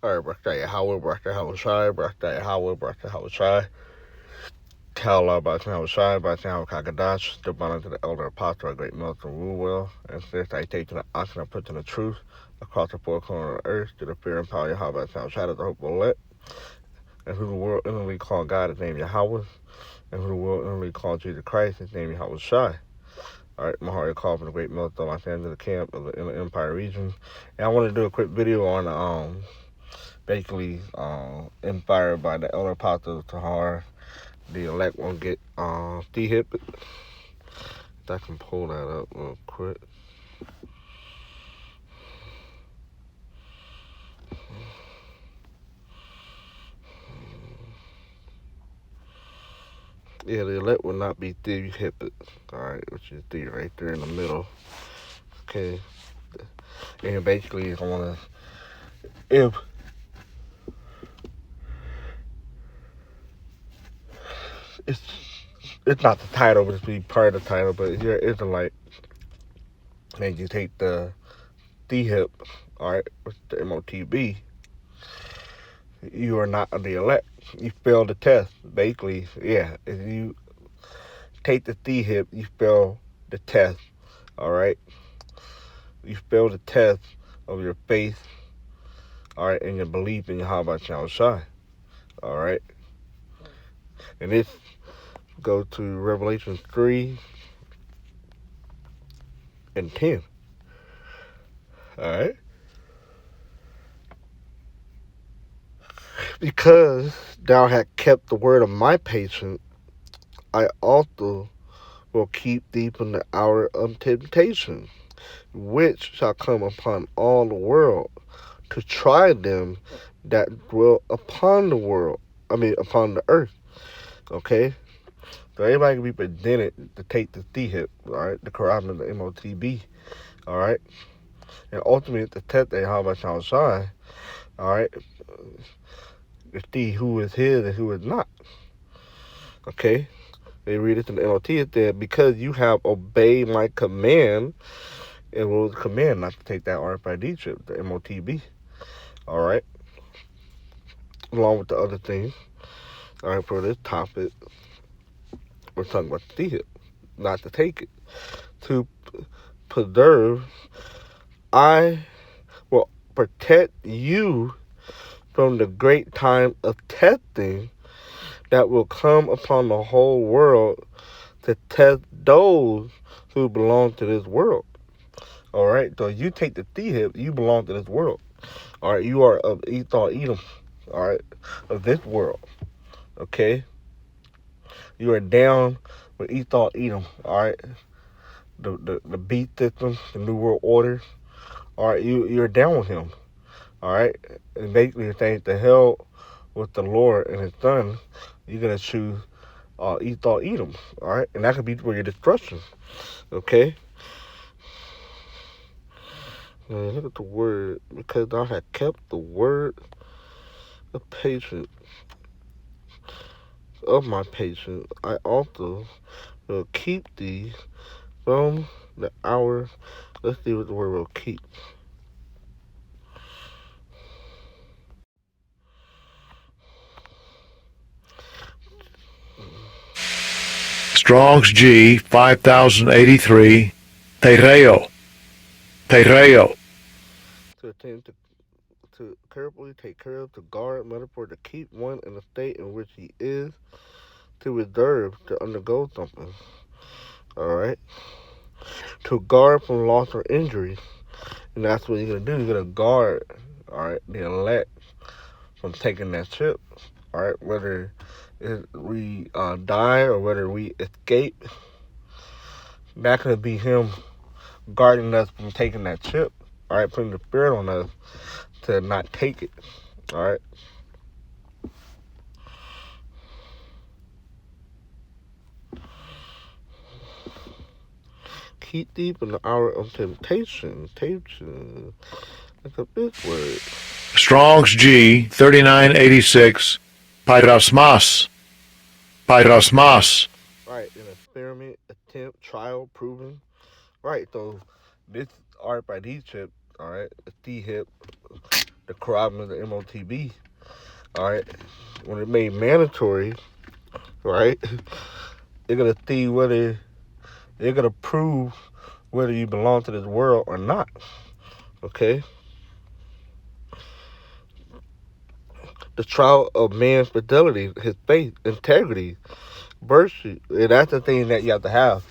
All right, birthday, how was shy, birthday, how was shy. Tell about how was shy, by how Kagadash, the bonnet to the elder apostle, a great military rule well, and since I take to the oxen and put in the truth across the four corners of the earth, to the fear and power of Yahweh, sound shadow, the hope will let, and who the world inwardly call God, his name Yahweh, and who the world inwardly call Jesus Christ, his name Yahweh Shai. All right, my heart is called from the great military Los Angeles camp of the Inland Empire region, and I want to do a quick video on basically inspired by the elder apostle Tahar. The elect won't get D-hip. I can pull that up real quick. Yeah, the elect will not be D-hip. Alright, which is D right there in the middle. Okay. And basically, I want to, if it's it's not the title, but it's be part of the title, but if you're Israelite and you take the D-hip, alright, with the MOTB, you are not the elect. You fail the test. Basically, yeah, if you take the D-hip, you fail the test, alright? You fail the test of your faith, alright, and your belief in Yahweh Shai, alright? And this go to Revelation 3 and 10, alright? Because thou hast kept the word of my patience, I also will keep thee from the hour of temptation, which shall come upon all the world, to try them that dwell upon the world. Upon the earth. Okay? So everybody can be presented to take the D-hip, alright? The Quran and the MOTB, alright? And ultimately, the test that how much I'll shine, alright? To see who is his and who is not. Okay? They read it in the NLT, it said, because you have obeyed my command, it was a command not to take that RFID chip, the MOTB, alright? Along with the other things, alright, for this topic, we're talking about the D-hip, not to take it. To preserve, I will protect you from the great time of testing that will come upon the whole world to test those who belong to this world. All right, so you take the D-hip, you belong to this world. All right, you are of Esau Edom. All right, of this world. Okay, you are down with Esau Edom. All right, the beat system, the New World Order. All right, you're down with him. All right, and basically you're saying to hell with the Lord and His Son. You're gonna choose Esau Edom. All right, and that could be for your destruction. Okay. Now look at the word, because thou hast kept the word of patience of my patience. I also will keep thee from the hour. Let's see what the word will keep. Strong's G 5083, Tereo, Tereo. To attend to carefully take care of, to guard, metaphor, to keep one in the state in which he is, to reserve, to undergo something. All right. To guard from loss or injury, and that's what you're gonna do. You're gonna guard, all right, the elect from taking that chip. All right, whether we die or whether we escape, that could be him guarding us from taking that chip. All right, putting the spirit on us to not take it. All right. Keep deep in the hour of temptation. Temptation. That's a big word. Strong's G 3986, Pyrosmas, Pyrosmas. Right, an experiment, attempt, trial, proven. Right, so this RFID chip, all right, a D-hip, the corruption of the MOTB. All right, when it made mandatory, right, they're gonna see whether they're gonna prove whether you belong to this world or not. Okay, the trial of man's fidelity, his faith, integrity, virtue, and that's the thing that you have to have.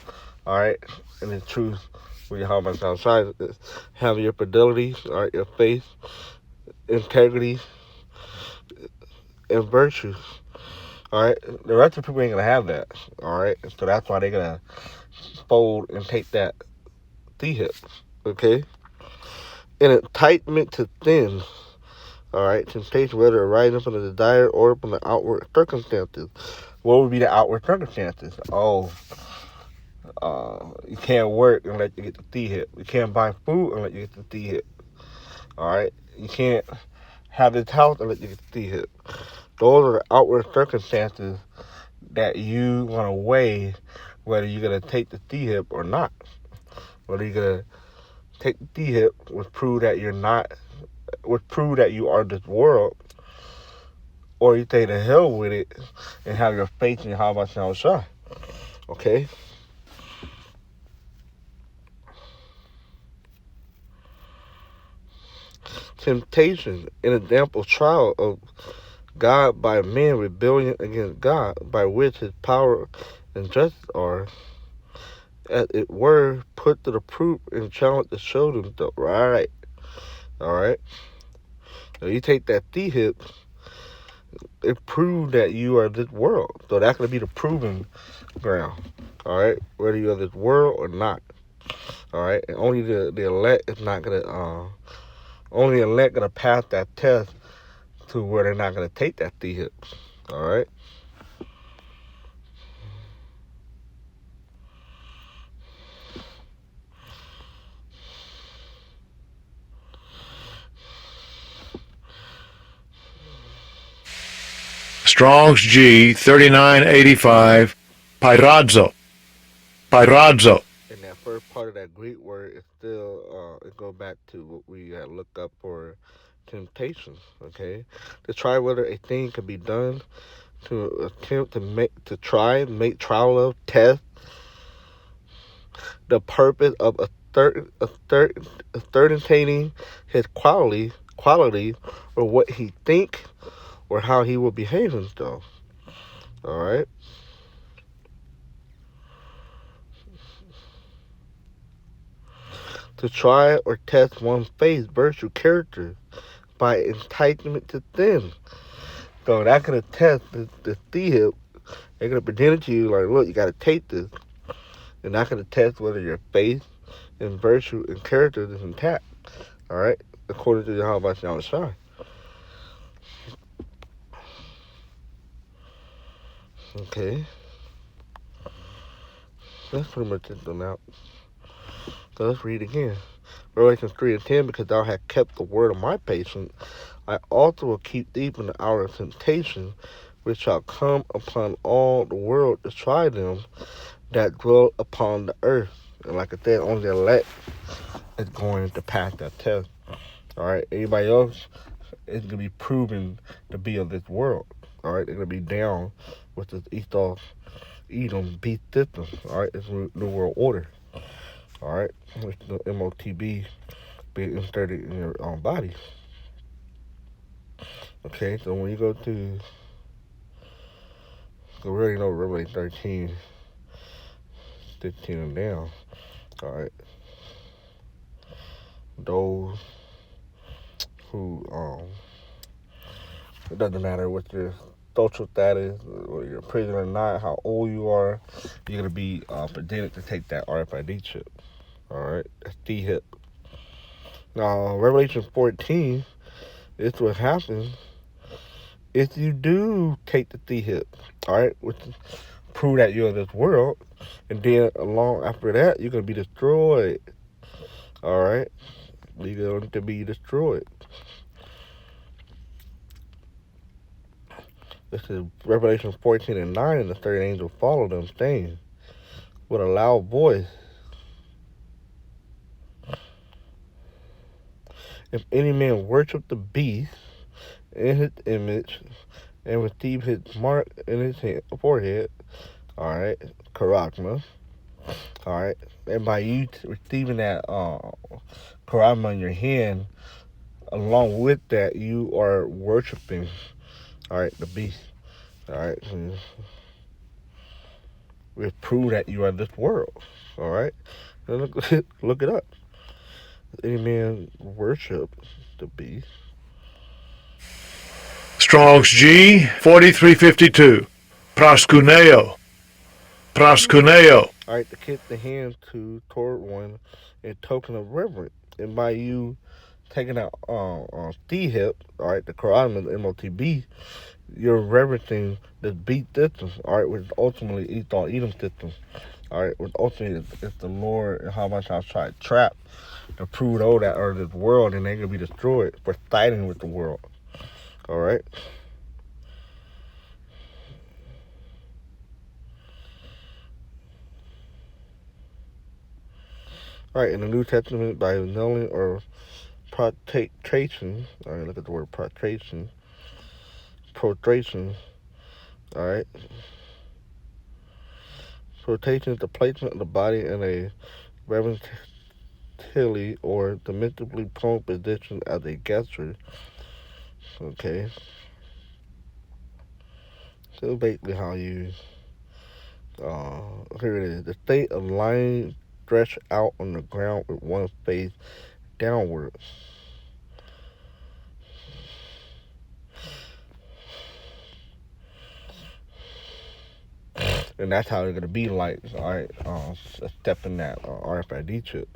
All right, and the truth. When you have outside, have your fidelity, all right, your faith, integrity, and virtue. All right, the rest of the people ain't gonna have that. All right, so that's why they're gonna fold and take that D-hip. Okay, an enticement to thin. All right, temptation whether arising from the desire or from the outward circumstances. What would be the outward circumstances? Oh, you can't work unless you get the D-hip. You can't buy food unless you get the D-hip. All right, you can't have this house unless you get the D-hip. Those are the outward circumstances that you want to weigh whether you're going to take the D-hip or not. Whether you're going to take the D-hip would prove that you're not, would prove that you are this world, or you take the hell with it and have your faith in how much now shine. Okay? Temptation, an example trial of God by man, rebellion against God, by which his power and justice are, as it were, put to the proof and challenge to show themselves. Right. All right. So you take that D-hip, it proved that you are this world. So that's going to be the proving ground. All right. Whether you're this world or not. All right. And only the elect is not going to, only the elect going to pass that test to where they're not going to take that D-hip. All right. Strong's G 3985. Pyrazzo. Pyrazzo. And that first part of that Greek word is still, it go back to what we had looked up for temptation. Okay. To try whether a thing can be done, to attempt to make trial of, test, the purpose of ascertaining his quality, or what he think, or how he will behave himself. All right. To try or test one's faith, virtue, character by enticement to sin. So that can test the thief. They're gonna present it to you like, look, you gotta take this. They're not gonna test whether your faith and virtue and character is intact. All right, according to how about you shine. Okay, that's pretty much it done out. So let's read again. Revelation 3:10, because thou hast kept the word of my patience, I also will keep thee from the hour of temptation, which shall come upon all the world to try them that dwell upon the earth. And like I said, only the elect is going to pass that test. All right, anybody else is going to be proven to be of this world. All right, they're going to be down with this Edom beast system. All right, it's New World Order. All right, with the MOTB being inserted in your body. Okay, so when you go to, we already know Revelation 13, 15 and down. All right, those who it doesn't matter what your social status, whether you're a prisoner or not, how old you are, you're gonna be presented to take that RFID chip. All right, that's D-hip. Now, Revelation 14 is what happens if you do take the D-hip. All right, which prove that you're in this world, and then along after that, you're gonna be destroyed. All right, you're going to be destroyed. This is Revelation 14 and 9, and the third angel followed them, saying with a loud voice, If any man worship the beast in his image and receive his mark in his forehead, all right, charagma, all right, and by you receiving that charagma in your hand, along with that, you are worshiping, all right, the beast, all right, and we prove that you are this world, all right. And look it up. Any man worship the beast. Strong's G 4352. Proskuneo. Proskuneo. All right, to kiss the hand toward one in token of reverence, and by you taking out the hip, all right, the Quran, the MOTB, you're reverencing the beat system, all right, which ultimately eats all Edom system, all right, which ultimately is the Lord and how much I try to trap to prove all that are this world and they're gonna be destroyed for siding with the world, all right. All right, in the New Testament, by kneeling or prostration, all right, look at the word prostration, all right. Prostration is the placement of the body in a reverentially or dimensionally prone position as a gesture, okay. So basically, how you, here it is, the state of lying stretched out on the ground with one face downward. And that's how it's gonna be like, all right, a step in that RFID chip.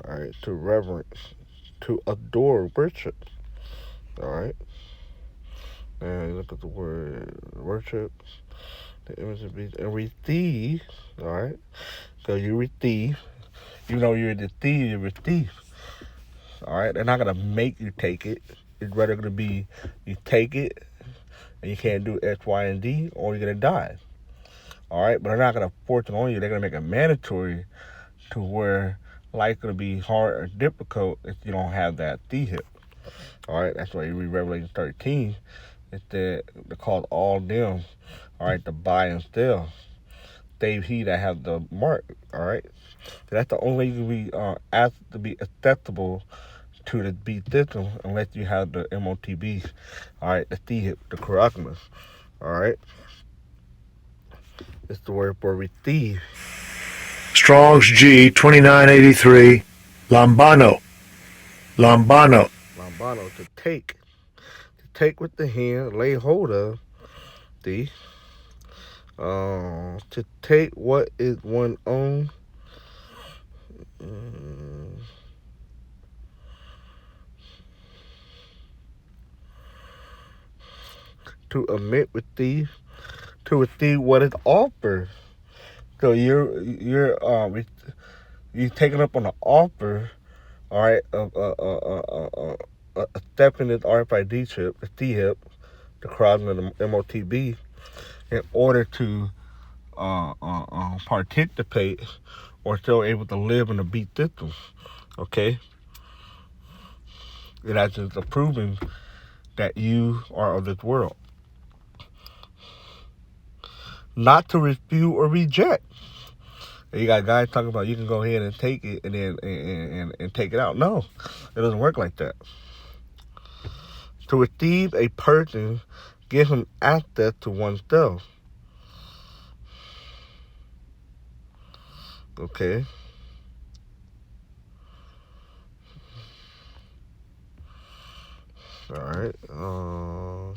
All right, to reverence, to adore, worship. All right, and look at the word worship, the image of beast, and receive. All right, so you receive. You know you're the thief, you receive. All right, they're not gonna make you take it. It's rather gonna be you take it and you can't do X, Y, and D, or you're gonna die. All right, but they're not gonna force it on you. They're gonna make it mandatory to where life's gonna be hard or difficult if you don't have that hip. All right, that's why you read Revelation 13. It said to cause all them, all right, to buy and sell, save he that have the mark. All right, so that's the only way you can be asked to be acceptable to the beat system unless you have the MOTB, all right, the hip, the charagmas. All right, it's the word for receive. Strong's G 2983. Lambano. Lambano. Lambano, to take with the hand, lay hold of the, to take what is one own, um, to admit with thee, to receive what is offered. So you're taking up on the offer, all right, of a step in this RFID chip, the C hip, the crossing of the MOTB, in order to participate or still able to live in the beat system. Okay, and that's just proving that you are of this world. Not to refute or reject. You got guys talking about you can go ahead and take it and then and take it out. No, it doesn't work like that. To receive a person, give him access to oneself. Okay. All right.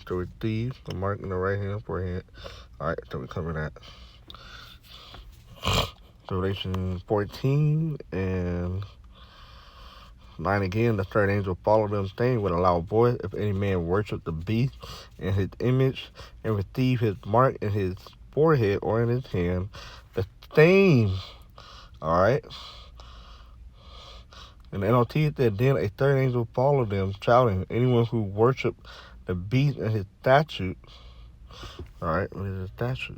To receive the mark in the right hand, forehead. All right. So we cover that. Revelation 14 and 9 again, the third angel followed them, saying with a loud voice, if any man worship the beast in his image and receive his mark in his forehead or in his hand, the same, all right. And the NLT said, then a third angel followed them, shouting, anyone who worship the beast and his statue, all right, what is his statue?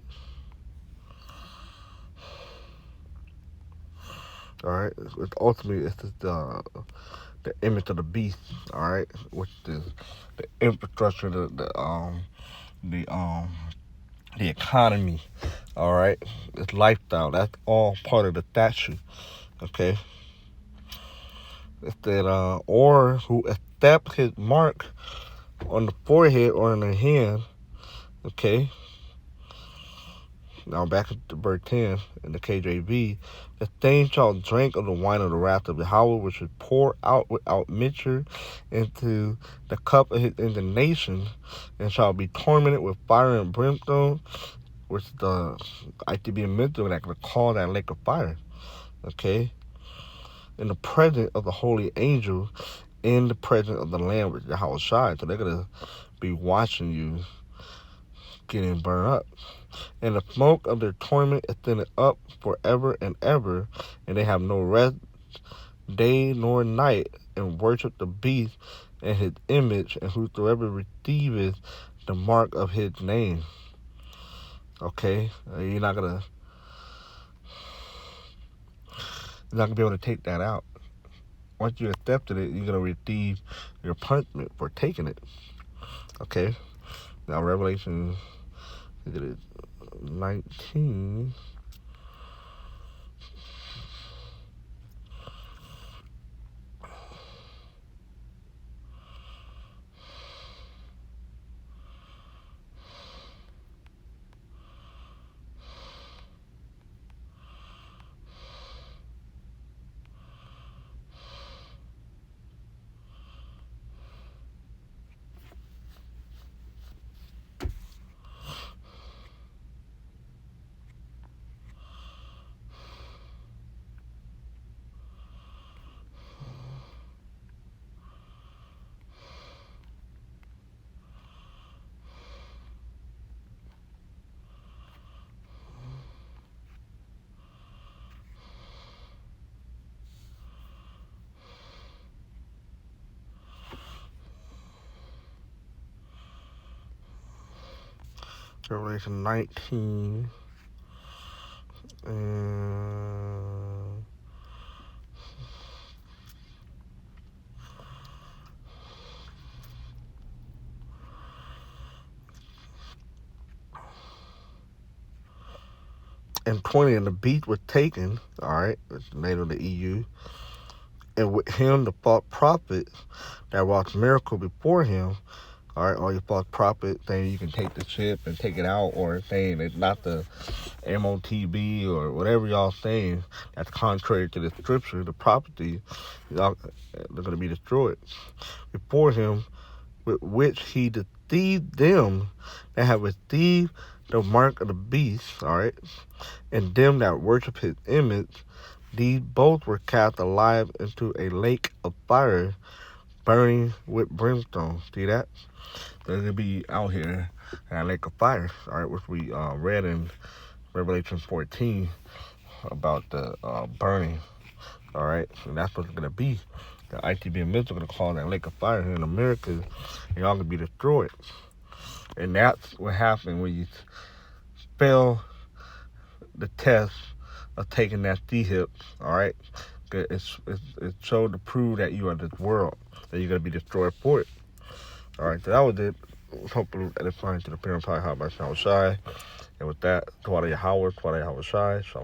All right, ultimately it's the image of the beast. All right, which is the infrastructure, the the economy. All right, its lifestyle. That's all part of the statue. Okay, it's that or who established his mark on the forehead or in the hand. Okay. Now back to verse 10 in the KJV. The same shall drink of the wine of the wrath of Yahweh, which is poured out without mixture into the cup of his indignation, and shall be tormented with fire and brimstone, which the ITB and mental that could call that lake of fire. Okay? In the presence of the holy angel, in the presence of the Lamb, which Yahweh Shai. So they're gonna be watching you getting burned up. And the smoke of their torment extended up forever and ever, and they have no rest day nor night, and worship the beast and his image, and whosoever receiveth the mark of his name. Okay, you're not gonna be able to take that out. Once you accepted it, you're gonna receive your punishment for taking it. Okay, now Revelation 19. Revelation 19 and 20, and the beast was taken, all right, it's the name of the EU, and with him the false prophet that wrought miracle before him. All right, all your false prophets saying you can take the chip and take it out, or saying it's not the MOTB or whatever y'all saying that's contrary to the scripture, the prophecy, y'all, they're going to be destroyed. Before him, with which he deceived them that have received the mark of the beast, all right, and them that worship his image, these both were cast alive into a lake of fire, burning with brimstone. See that? They're going to be out here in a lake of fire, all right, which we read in Revelation 14 about the burning, all right? And that's what's going to be. The ITB and Mids are going to call that lake of fire here in America, and y'all going to be destroyed. And that's what happened when you fail the test of taking that C-hip, all right? It's showed to prove that you are this world, that you're going to be destroyed for it. All right, so that was it. Hopefully edifying to the parent pie, how about Shalom Shai. And with that, Tawada Yahweh Shai, Shalom.